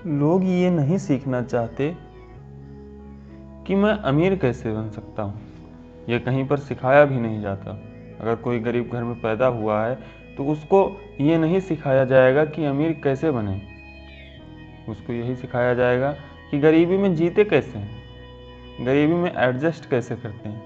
लोग ये नहीं सीखना चाहते कि मैं अमीर कैसे बन सकता हूँ। यह कहीं पर सिखाया भी नहीं जाता। अगर कोई गरीब घर में पैदा हुआ है तो उसको ये नहीं सिखाया जाएगा कि अमीर कैसे बने। उसको यही सिखाया जाएगा कि गरीबी में जीते कैसे हैं, गरीबी में एडजस्ट कैसे करते हैं,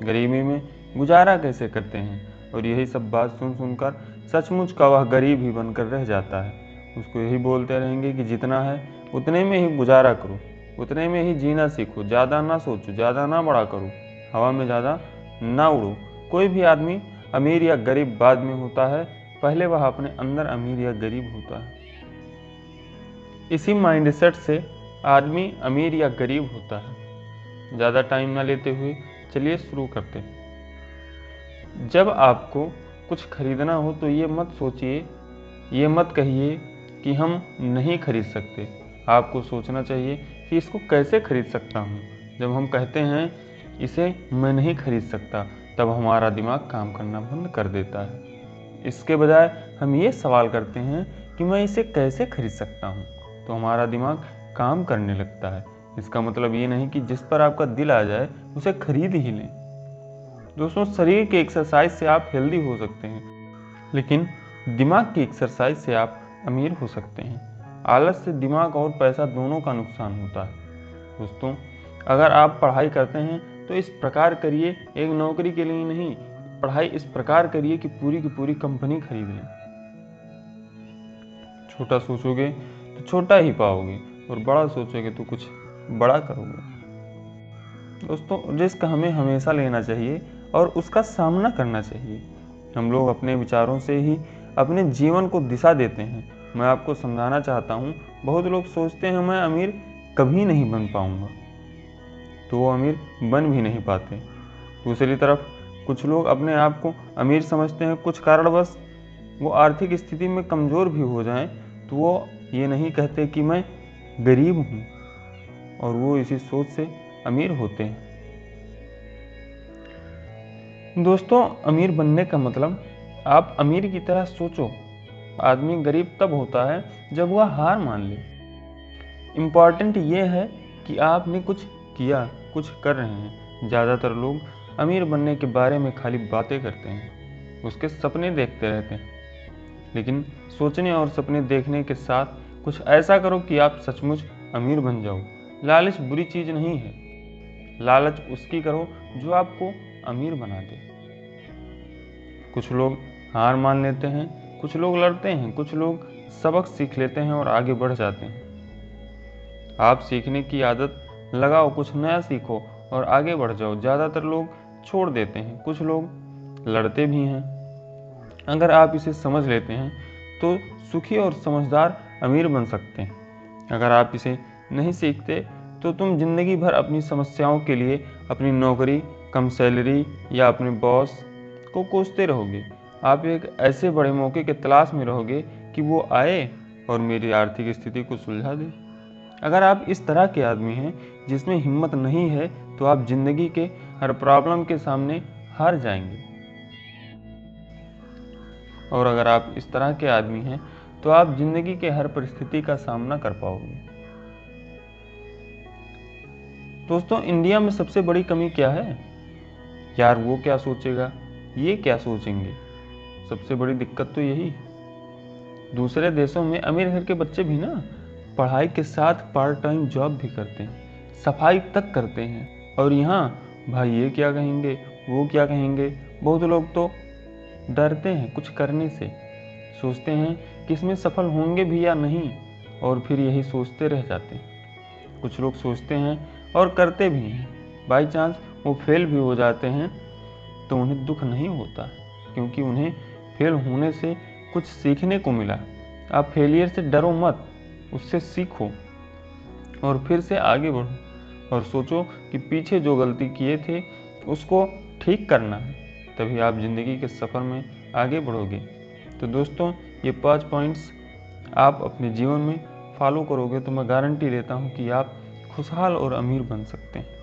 गरीबी में गुजारा कैसे करते हैं। और यही सब बात सुन सुनकर सचमुच का वह गरीब ही बनकर रह जाता है। उसको यही बोलते रहेंगे कि जितना है उतने में ही गुजारा करो, उतने में ही जीना सीखो, ज़्यादा ना सोचो, ज़्यादा ना बड़ा करो, हवा में ज़्यादा ना उड़ो। कोई भी आदमी अमीर या गरीब बाद में होता है, पहले वह अपने अंदर अमीर या गरीब होता है। इसी माइंडसेट से आदमी अमीर या गरीब होता है। ज़्यादा टाइम ना लेते हुए चलिए शुरू करते हैं। जब आपको कुछ खरीदना हो तो ये मत सोचिए, ये मत कहिए कि हम नहीं खरीद सकते। आपको सोचना चाहिए कि इसको कैसे खरीद सकता हूँ। जब हम कहते हैं इसे मैं नहीं खरीद सकता, तब हमारा दिमाग काम करना बंद कर देता है। इसके बजाय हम ये सवाल करते हैं कि मैं इसे कैसे खरीद सकता हूँ, तो हमारा दिमाग काम करने लगता है। इसका मतलब ये नहीं कि जिस पर आपका दिल आ जाए उसे खरीद ही लें। दोस्तों, शरीर के एक्सरसाइज से आप हेल्दी हो सकते हैं, लेकिन दिमाग की एक्सरसाइज से आप अमीर हो सकते हैं। आलस से दिमाग और पैसा दोनों का नुकसान होता है। दोस्तों, अगर आप पढ़ाई करते हैं तो इस प्रकार करिए, एक नौकरी के लिए नहीं, पढ़ाई इस प्रकार करिए कि पूरी की पूरी कंपनी खरीद लें। छोटा सोचोगे तो छोटा ही पाओगे, और बड़ा सोचोगे तो कुछ बड़ा करोगे। दोस्तों, रिस्क हमें हमेशा लेना चाहिए और उसका सामना करना चाहिए। हम लोग अपने विचारों से ही अपने जीवन को दिशा देते हैं। मैं आपको समझाना चाहता हूँ, बहुत लोग सोचते हैं मैं अमीर कभी नहीं बन पाऊंगा, तो वो अमीर बन भी नहीं पाते। दूसरी तरफ कुछ लोग अपने आप को अमीर समझते हैं, कुछ कारणवश वो आर्थिक स्थिति में कमज़ोर भी हो जाएं तो वो ये नहीं कहते कि मैं गरीब हूँ, और वो इसी सोच से अमीर होते हैं। दोस्तों, अमीर बनने का मतलब आप अमीर की तरह सोचो। आदमी गरीब तब होता है जब वह हार मान ले। इम्पॉर्टेंट ये है कि आपने कुछ किया, कुछ कर रहे हैं। ज़्यादातर लोग अमीर बनने के बारे में खाली बातें करते हैं, उसके सपने देखते रहते हैं। लेकिन सोचने और सपने देखने के साथ कुछ ऐसा करो कि आप सचमुच अमीर बन जाओ। लालच बुरी चीज़ नहीं है, लालच उसकी करो जो आपको अमीर बना दे। कुछ लोग हार मान लेते हैं, कुछ लोग लड़ते हैं, कुछ लोग सबक सीख लेते हैं और आगे बढ़ जाते हैं। आप सीखने की आदत लगाओ, कुछ नया सीखो और आगे बढ़ जाओ। ज़्यादातर लोग छोड़ देते हैं, कुछ लोग लड़ते भी हैं। अगर आप इसे समझ लेते हैं तो सुखी और समझदार अमीर बन सकते हैं। अगर आप इसे नहीं सीखते तो तुम जिंदगी भर अपनी समस्याओं के लिए अपनी नौकरी, कम सैलरी या अपने बॉस को कोसते रहोगे। आप एक ऐसे बड़े मौके के तलाश में रहोगे कि वो आए और मेरी आर्थिक स्थिति को सुलझा दे। अगर आप इस तरह के आदमी हैं जिसमें हिम्मत नहीं है, तो आप जिंदगी के हर प्रॉब्लम के सामने हार जाएंगे। और अगर आप इस तरह के आदमी हैं तो आप जिंदगी के हर परिस्थिति का सामना कर पाओगे। दोस्तों, इंडिया में सबसे बड़ी कमी क्या है? यार वो क्या सोचेगा, ये क्या सोचेंगे, सबसे बड़ी दिक्कत तो यही है। दूसरे देशों में अमीर घर के बच्चे भी ना पढ़ाई के साथ पार्ट टाइम जॉब भी करते हैं, सफाई तक करते हैं। और यहाँ भाई ये क्या कहेंगे, वो क्या कहेंगे। बहुत लोग तो डरते हैं कुछ करने से, सोचते हैं कि इसमें सफल होंगे भी या नहीं, और फिर यही सोचते रह जाते हैं। कुछ लोग सोचते हैं और करते भी हैं, बाई चांस वो फेल भी हो जाते हैं तो उन्हें दुख नहीं होता, क्योंकि उन्हें फेल होने से कुछ सीखने को मिला। आप फेलियर से डरो मत, उससे सीखो और फिर से आगे बढ़ो और सोचो कि पीछे जो गलती किए थे उसको ठीक करना है, तभी आप जिंदगी के सफ़र में आगे बढ़ोगे। तो दोस्तों, ये 5 पॉइंट्स आप अपने जीवन में फॉलो करोगे तो मैं गारंटी देता हूँ कि आप खुशहाल और अमीर बन सकते हैं।